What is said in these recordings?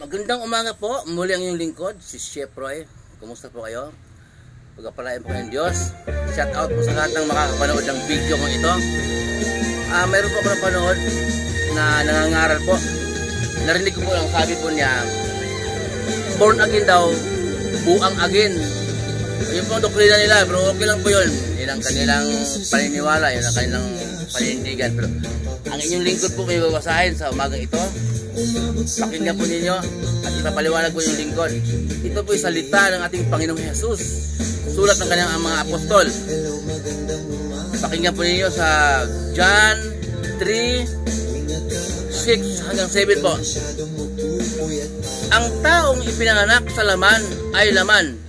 Magandang umaga po, muli ang inyong lingkod, si Chef Roy. Kumusta po kayo? Pagpapalain po ng Diyos. Shout out po sa lahat ng makakapanood ng video kong ito. Mayroon po ako napanood na nangangaral po. Narinig ko po lang, sabi po niya, born again daw, buang again. Yun po ang doktrina nila, pero okay lang po yun. Yun ang kanilang paniniwala, yun ang kanilang panindigan. Pero ang inyong lingkod po may babasahin sa umagang ito. Pakinggan po ninyo at ipapaliwanag po yung lingkod. Ito po yung salita ng ating Panginoong Jesus, sulat ng kanyang mga apostol. Pakinggan po ninyo sa John 3:6 hanggang 7 po. Ang taong ipinanganak sa laman ay laman,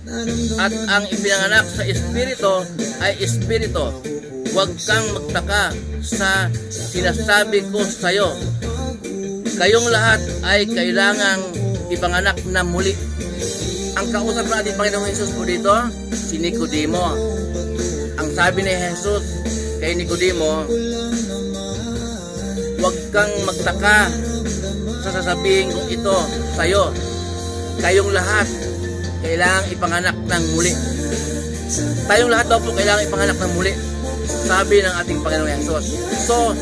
at ang ipinanganak sa espiritu ay espiritu. Huwag kang magtaka sa sinasabi ko sa iyo. Kayong lahat ay kailangang ipanganak na muli. Ang kausap ng ating Panginoong Jesus po dito, si Nicodemo. Ang sabi ni Jesus kay Nicodemo, huwag kang magtaka sa sasabihin kong ito sa iyo. Kayong lahat kailangang ipanganak ng muli. Tayong lahat daw po kailangang ipanganak ng muli, sabi ng ating Panginoong Jesus. So,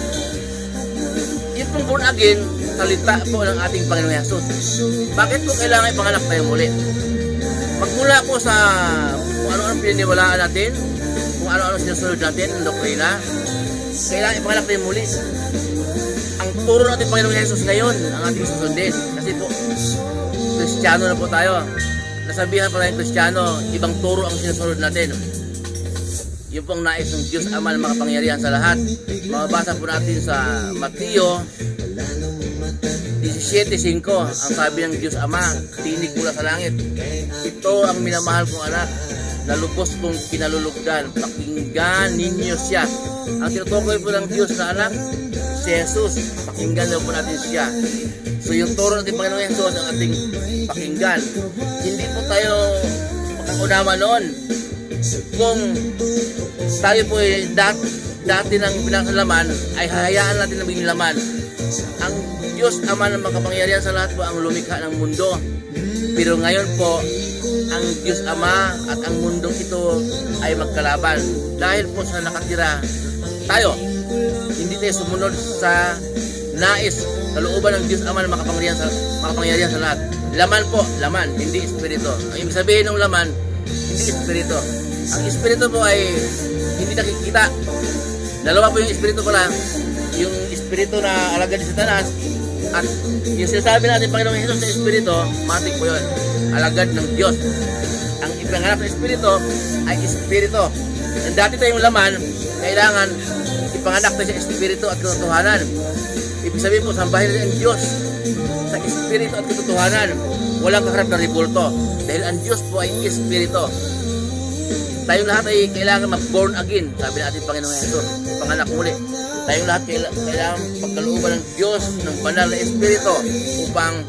yun pong born again, salita po ng ating Panginoong Jesus. Bakit po kailangan ipanganak tayo muli? Magmula po sa kung ano-ano pininiwalaan natin, kung ano-ano sinusunod natin, ang doktrina, kailangan ipanganak tayo muli. Ang turo ng ating Panginoong Jesus ngayon, ang ating susundin. Kasi po, Kristiyano na po tayo. Nasabihan pa tayong Kristiyano, ibang turo ang sinusunod natin. Yung pong nais ng Diyos Ama na makapangyarihan sa lahat. Mababasa po natin sa Mateo 17:5, ang sabi ng Diyos Ama, tinig mula sa langit, ito ang minamahal kong anak, na lubos kong kinalulugdan, pakinggan ninyo siya. Ang tinutukoy po ng Diyos na anak, si Jesus, pakinggan daw po natin siya. So yung turo natin Panginoong Jesus ang ating pakinggan. Hindi po tayo makakaunawa noon kung tayo po dati ng pinasalaman ay hayaan natin na maging laman. Ang Diyos Ama ng makapangyarihan sa lahat po ang lumikha ng mundo. Pero ngayon po, ang Diyos Ama at ang mundong ito ay magkalaban. Dahil po sa nakatira tayo, hindi tayo sumunod sa nais, kalooban ng Diyos Ama ng makapangyarihan sa lahat. Laman po, laman, hindi espiritu. Ang ibig sabihin ng laman, hindi espiritu. Ang espiritu po ay hindi nakikita. Dalawa po yung espiritu pala. Yung espiritu na alagad ni Satanas at yung sinasabi natin Panginoong Jesus sa espiritu, matik po yun, alagad ng Diyos. Ang ipanganap ng espiritu ay espiritu. And dati tayong laman, kailangan ipanganak tayo sa espiritu at katotohanan. Ibig sabihin po, sambahin natin ang Diyos sa espiritu at katotohanan. Walang kaharap na ribulto, dahil ang Diyos po ay espiritu. Tayong lahat ay kailangan mag-born again, sabi natin Panginoong Jesus, panganak muli. Tayong lahat kailangan pagkalooban ng Diyos ng banal na espiritu upang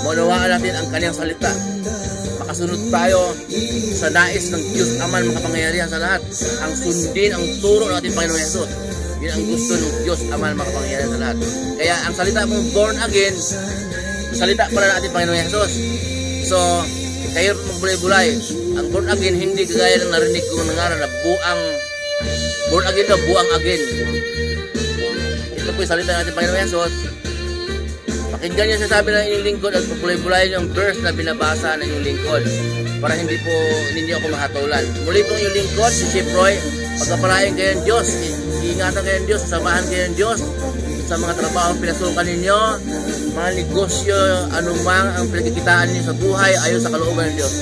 maunawaan natin ang kanyang salita. Makasunod tayo sa nais ng Diyos Ama ng makapangyarihan sa lahat. Ang sundin ang turo ng ating Panginoong Jesus. Yun ang gusto ng Diyos Ama ng makapangyarihan sa lahat. Kaya ang salita mong born again, salita pala ng ating Panginoong Jesus. So, kayo magbulay-bulay. Ang born again, hindi kagaya ng narinig ko nangaral na born again na buang again. Ito po yung salita ng ating Panginoong Jesus. Pakinggan niyo sa sabi ng inyong lingkod at pagulay-bulay yung verse na binabasa ng inyong lingkod para hindi ako mahatulan. Muli po yung lingkod, si Chef Roy. Pagkapalain kayo ng Diyos, iingatan kayo ng Diyos, samahan kayo ng Diyos sa mga trabaho pinasukan ninyo, mga negosyo, anumang ang pinagkikitaan ninyo sa buhay ayon sa kalooban ng Diyos.